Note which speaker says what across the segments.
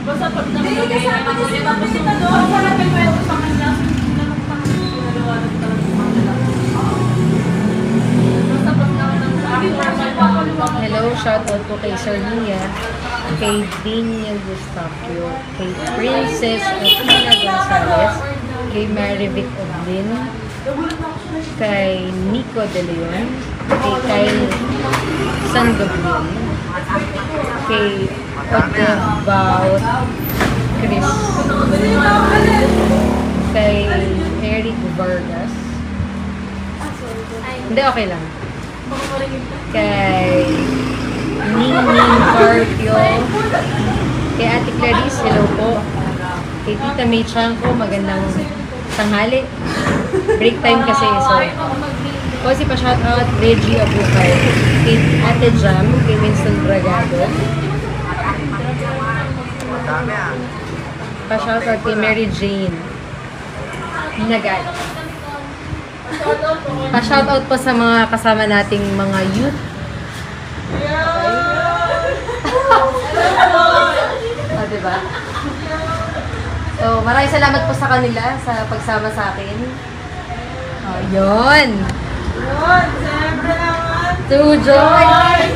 Speaker 1: Basta pag nakagay na ako, tapos yung parang may kwento sa kanya, pinalawanan talaga sa kanila. Basta pag
Speaker 2: hello, shoutout po kay Sir Lia, kay Daniel Gustapio, kay Princess Athena Gonzalez, kay Marivic Oblin, kay Nico De Leon, kay Kyle San Gabriel, kay Odebaut Chris, kay Eric Vargas, hindi, okay lang, kay Ningning Carpio, kay Ate Clarice, hello po, kay Tita May Chanko, magandang tanghali, break time kasi, so kasi pa shoutout Reggie Abukay, kay Ate Jam, kay Winston Bragado, pa shoutout kay Mary Jane Nagat, pa shoutout po sa mga kasama nating mga youth. Oh, diba? So, maraming salamat po sa kanila sa pagsama sa akin. Oh, yun!
Speaker 1: Yun, siyempre naman.
Speaker 2: To join!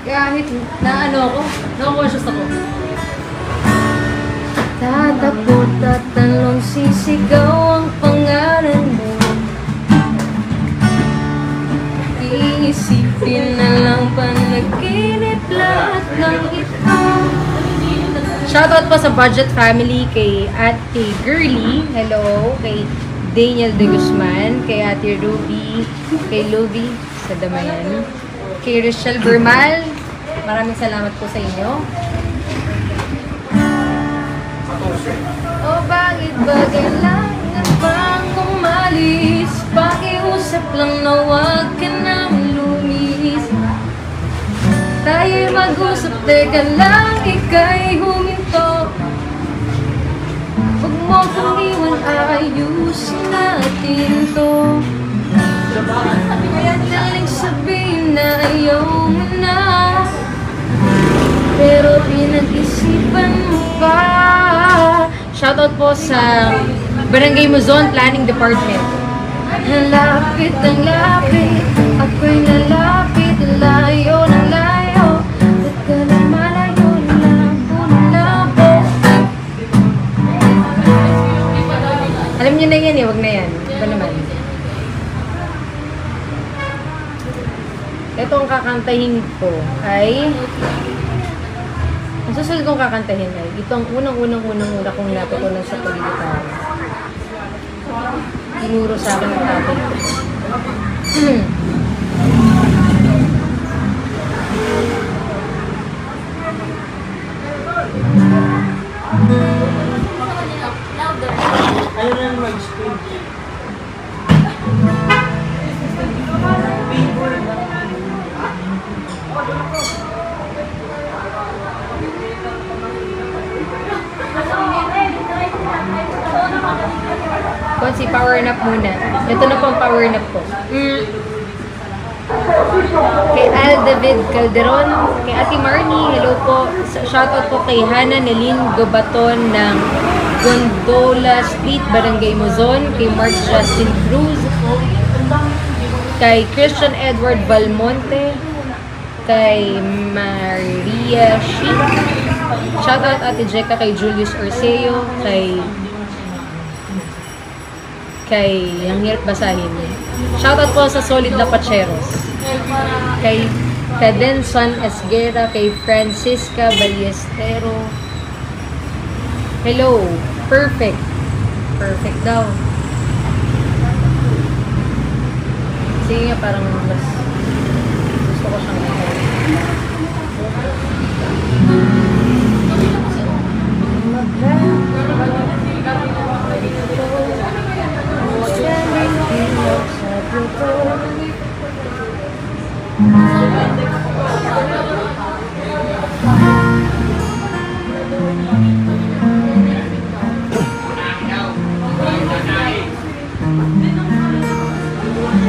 Speaker 2: Kahit na ano ako, na-conscious ako. Tatakot at talong sisigaw ang pangalan mo. Iisipin na lang panaginip lahat ng ito. Shoutout po sa Budget Family, kay Ate Girly, hello, kay Daniel De Guzman, kay Ate Ruby, kay Luby sa Damayan, kay Rochelle Bermal, maraming salamat po sa inyo. O bakit ba kailangan bang umalis? Pakiusap lang na huwag ka nang lumis. Tayo'y mag-usap, teka lang, ika'y huminto. Huwag mo kong iwan, ayusin natin to. Kaya daling sabihin na ayaw mo na, pero pinag-isipan mo pa. Shoutout po sa Barangay Muzon Planning Department. Lapit ang lapit, ako'y nalapit, layo ng layo, at ka na malayo, labo ng labo. Alam niyo na yan eh, wag na yan. Iba naman. Ito ang kakantahin ko ay... Ang susunod kong kakantahin ay ito ang unang kong natutunan sa pag-gitarra. Tinuro sa akin ng tatay ko.
Speaker 1: Ayun na mag-screen.
Speaker 2: si power nap muna. Ito na po ang power nap ko. Kay Al David Calderon, kay Ate Marnie, hello po. Shoutout po kay Hannah Nelin Gobaton ng Gondola Street, Barangay Mozon, kay Mark Justin Cruz, kay Christian Edward Balmonte, kay Maria Sheep. Shoutout Ate Jeka, kay Julius Orseo, kay ang hirap basahin. Shoutout po sa Solid Lapacheros. Kay Cadenson Esguera, kay Francisca Ballestero. Hello. Perfect. Perfect daw. Sige nga, parang mas gusto ko siyang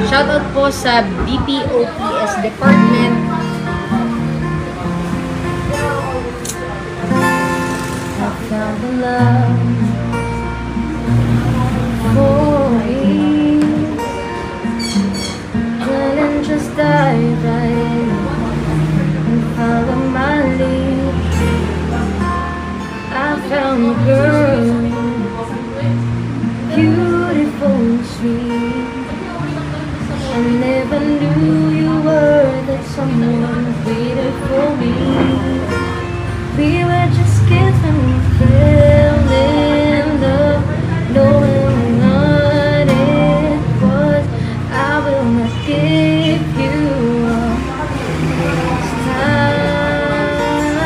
Speaker 2: shoutout po sa BPOPS Department. I found the love for me. Couldn't just dive right in and follow my lead. I found a girl, beautiful and sweet. I never knew you were that someone waited for me. We were just kids when we fell in love, knowing what it was. I will not give you up this time.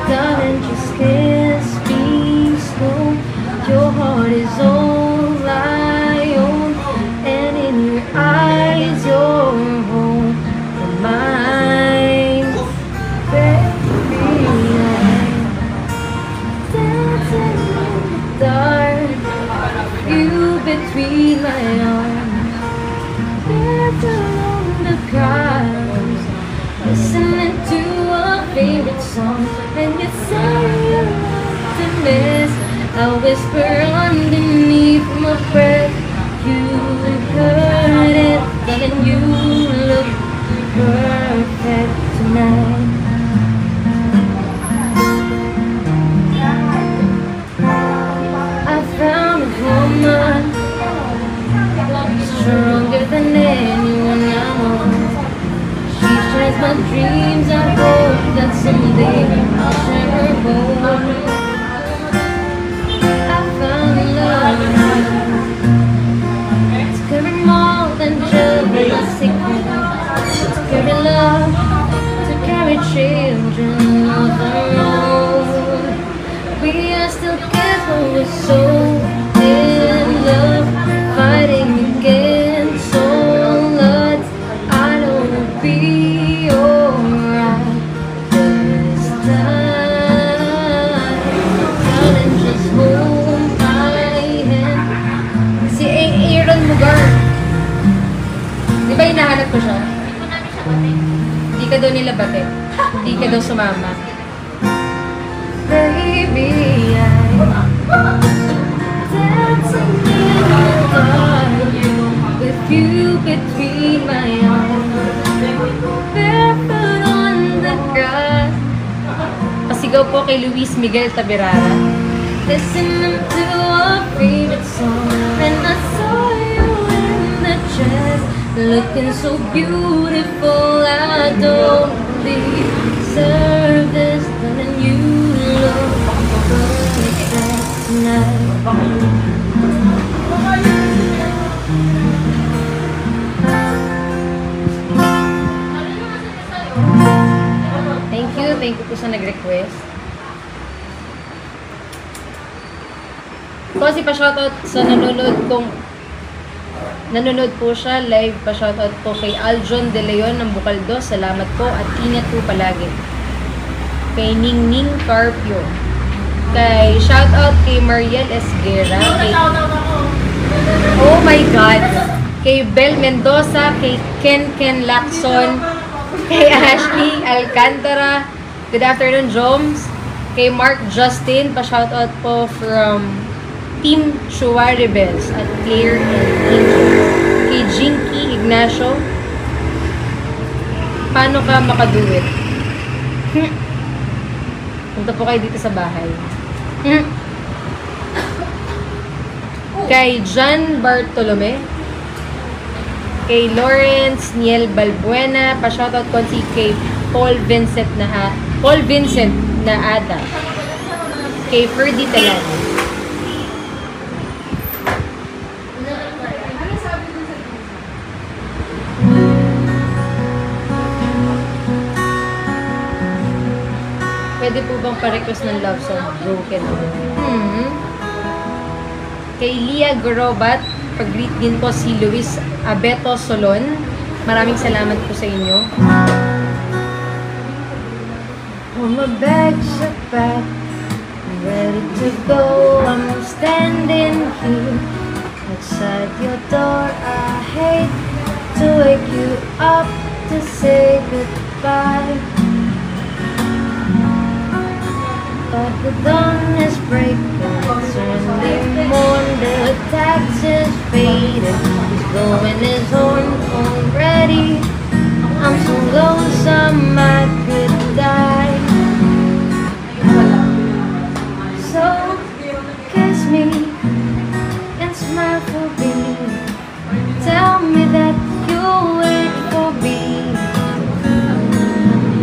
Speaker 2: Darling, just kiss me slow. Your heart is all I own, and in your eyes, you're home and mine. Baby, I'm dancing in the dark, you between my arms, left along the cars, listening to our favorite song, and you say you're optimist. I whisper underneath my breath, you heard it, darling, you look perfect tonight. I found a woman stronger than anyone I know. She shares my dreams. I hope that someday I'll share her home. I found love. It's carrying more than just a secret. It's carry love, to carry children of our own. We are still kids, but we're so in love, fighting against all odds. I know we'll be alright this time. Darling, just hold my hand. Si Aaron Mugar, di ba hinahanap ko siya? Di ka daw nila bate. Di ka daw sumama. Baby, I'm dancing in the dark with you between my arms, barefoot on the grass. Pasigaw po kay Luis Miguel Tabirara. Listening to our favorite song, and I saw you in the dress, looking so beautiful. I don't deserve this, and you look perfect tonight. Thank you po sa nag-request. Kasi pa-shoutout sa nanonood po siya, live pa-shoutout po kay Aljon De Leon ng Bucaldo. Salamat po at ingat po palagi. Kay Ningning Carpio. Kay shoutout kay Mariel Esguera. Kay Oh my God! Kay Bel Mendoza, kay Ken Lacson, kay Ashley Alcantara. Good afternoon, Joms. Kay Mark Justin, pa-shoutout po from Team Chua Rebels at Claire and Angel. Kay Jinky Ignacio, paano ka makaduwit? Punta po kayo dito sa bahay. Kay John Bartolome, kay Lawrence Niel Balbuena, pa-shoutout ko si kay Paul Vincent na Ada, kay Ferdy Talano. Pwede po bang pa-request ng love song Broken? Kay Lia Gorobat, pag-greet din po si Luis Abeto Solon. Maraming salamat po sa inyo. All my bags are packed, I'm ready to go. I'm standing here outside your door. I hate to wake you up to say goodbye, but the dawn is breaking, it's early morning, the taxi's fading, he's blowing his horn already. I'm so lonesome I could die. So kiss me and smile for me. Tell me that you'll wait for me.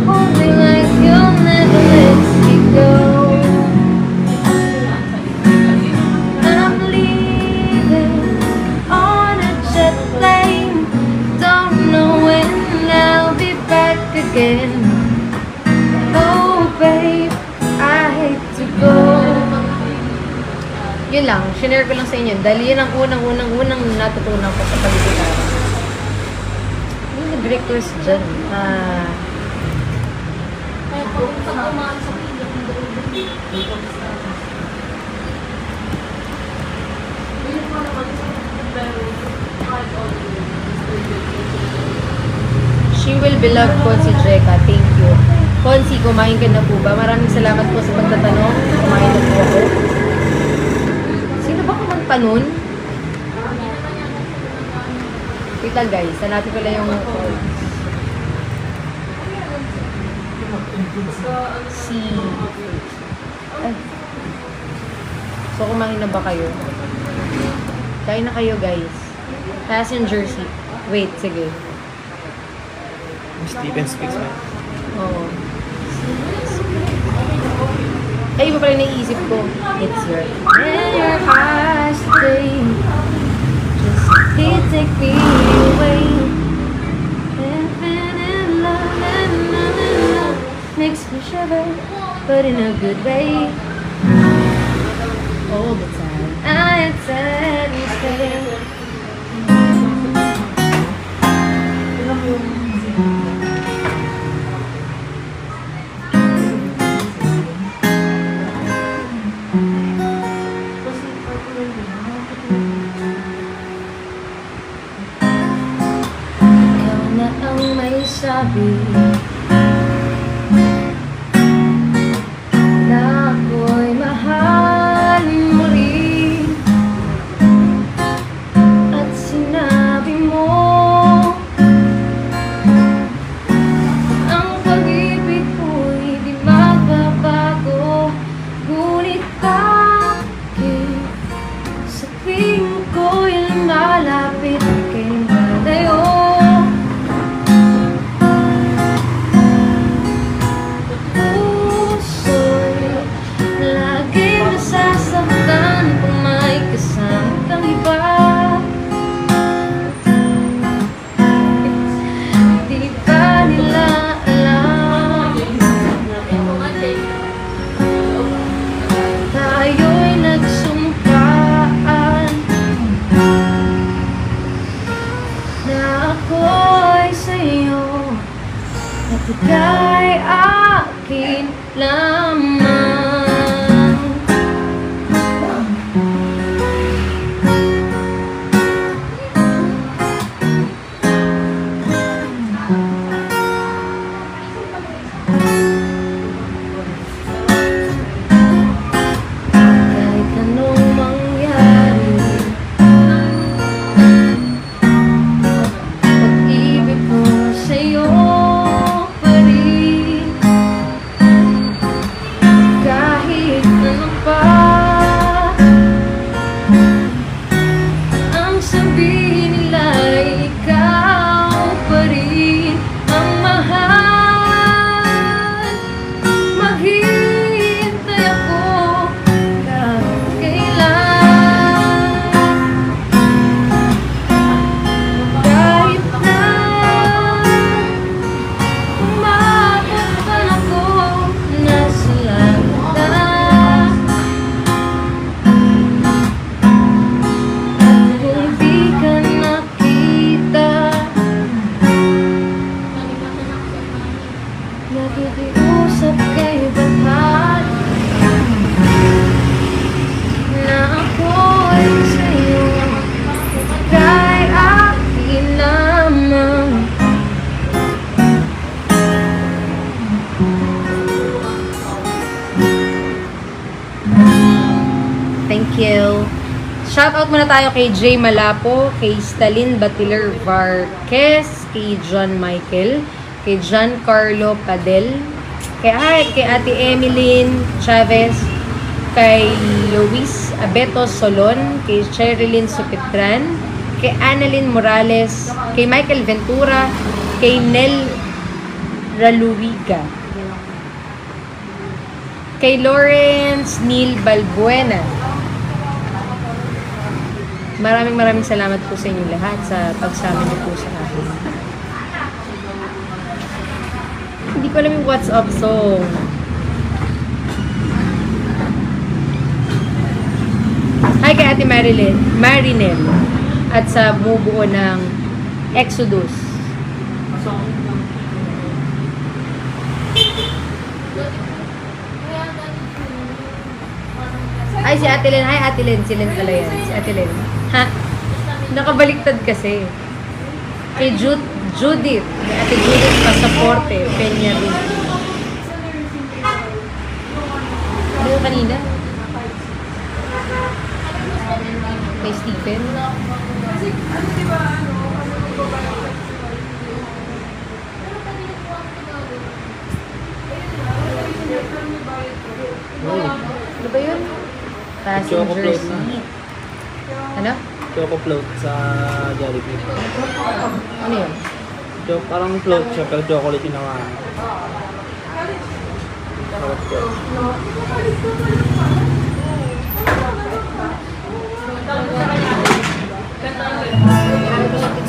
Speaker 2: Hold me like you'll never let me go. I'm leaving on a jet plane. Don't know when I'll be back again. Oh babe, I hate to go. Yun lang, shinare ko lang sa inyo. Dahil yun ang unang natutunan ko sa pag-gitara. Ano nag-request dyan? She will be loved, Consi Jeka. Thank you. Consi, kumain ka na po ba? Maraming salamat po sa pagtatanong. Kumain na po ako. Sino ba kumanta nun? Wait lang guys, hanapin ko lang yung Ay. So, kumain na ba kayo? Kain na kayo guys. Passenger seat. Wait, sige.
Speaker 3: Steven speaks, man.
Speaker 2: Oo. Ay, iba pala yung naiisip ko. It's your and your eyes stay. Just can't take me away. Infinite love and love makes me shiver, but in a good way. All the time I am sad and stay. Sabi na ako'y mahal mo rin, at sinabi mo ang pag-ibig ko'y di magbabago. Ngunit bakit sa tuwing ko'y lumalapit kay malayo? Ika'y akin lamang. Thank you. Shoutout muna tayo kay Jay Malapo, kay Stalin Batiler Varquez, kay John Michael, kay Giancarlo Padel, kay Ate Emeline Chavez, kay Luis Abeto Solon, kay Cherilyn Supitran, kay Annalyn Morales, kay Michael Ventura, kay Nel Raluiga, kay Lawrence Neil Balbuena. Maraming salamat po sa inyong lahat sa pagsama niyo po sa akin. Hindi ko alam yung What's Up song. Hi kay Ate Marinel at sa bumubuo ng Exodus. Ay, si Ate Len. Hi, Ate Len. Si Len pala yan. Si Ate Len. Ha? Nakabaliktad kasi. Kay Judith. Kay Ate Judith Pasaporte. Peña rin. Ano yung kanina? Kay Stephen. Ano ba yun? Passenger seat. Ano?
Speaker 3: Choco float sa Jollibee.
Speaker 2: Ano yun?
Speaker 3: Parang float siya, pero chocolate yung naman.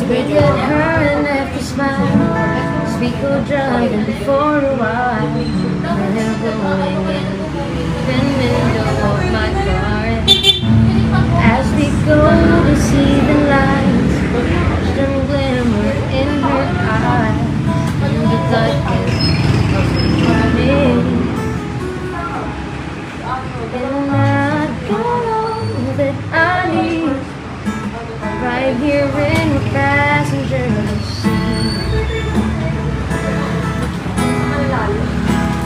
Speaker 2: We get her and left a smile. We go driving for a while. And they're going in the window of my car. As we go to see the lights, watch them glimmer in her eyes. In the darkness of the morning. And I got all that I need right here in the passenger seat.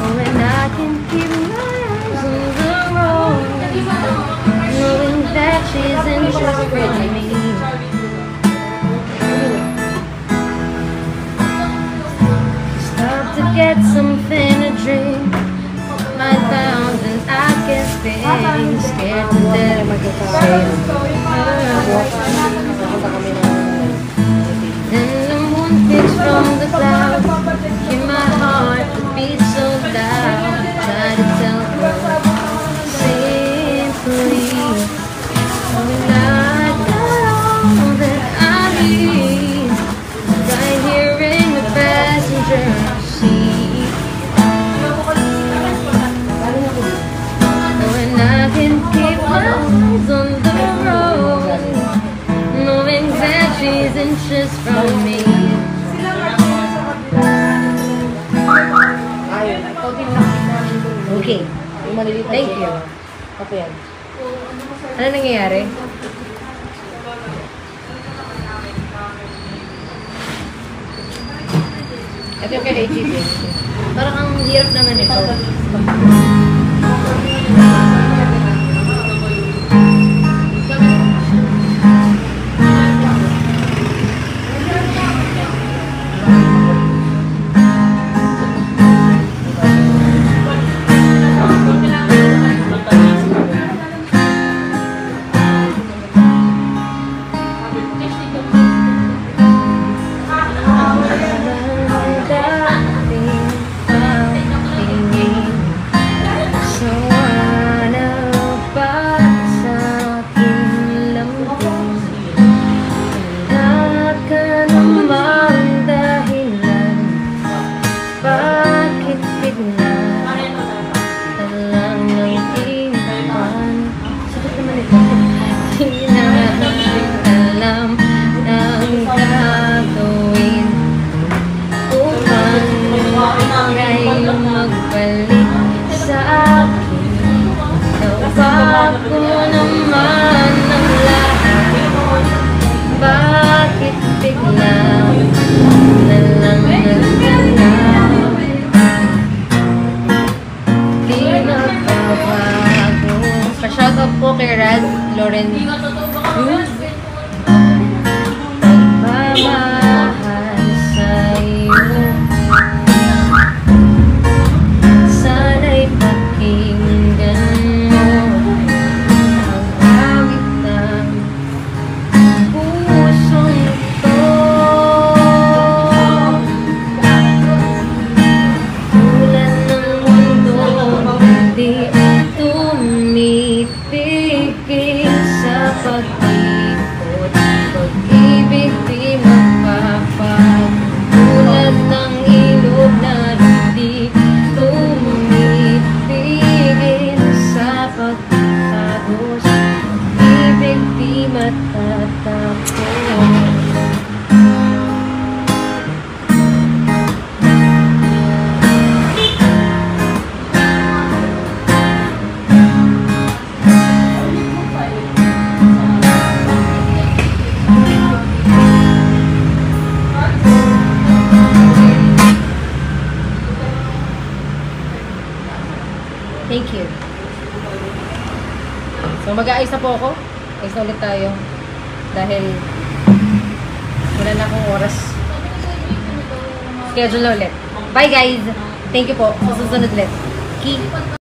Speaker 2: Oh, and I can keep my eyes on the road, knowing that she's interested in me. Stop to get something to drink. My thousand I can think, scared to death. Then the moon peeks from the clouds, in my heart to beat so loud. Try to tell her simply, oh, I got all that I need right here in the passenger seat. Oh, and I can keep my eyes on the road, knowing that she's inches from me. Okay. Thank you. Okay yan. Ano nangyayari? Ito yung kay HGP. Parang ang hirap naman ito. po kay Rad Loren
Speaker 1: Hindi nga totoo baka
Speaker 2: Cruz.
Speaker 1: mamaya
Speaker 2: Pagmamahal sa'yo, sana'y pakinggan mo ang awit ng pusong ito. Ulan ng mundo, hindi tumitigil sa pag-ikot. Pag-ibig di magpapatulad ng ilog na hindi tumitigil sa pagtagos. Pag-ibig di matatapos. Thank you. So mag-aayos na po ako. Ayos na ulit tayo. Dahil wala na akong oras. Schedule na ulit. Bye guys! Thank you po. Sa susunod ulit. Keep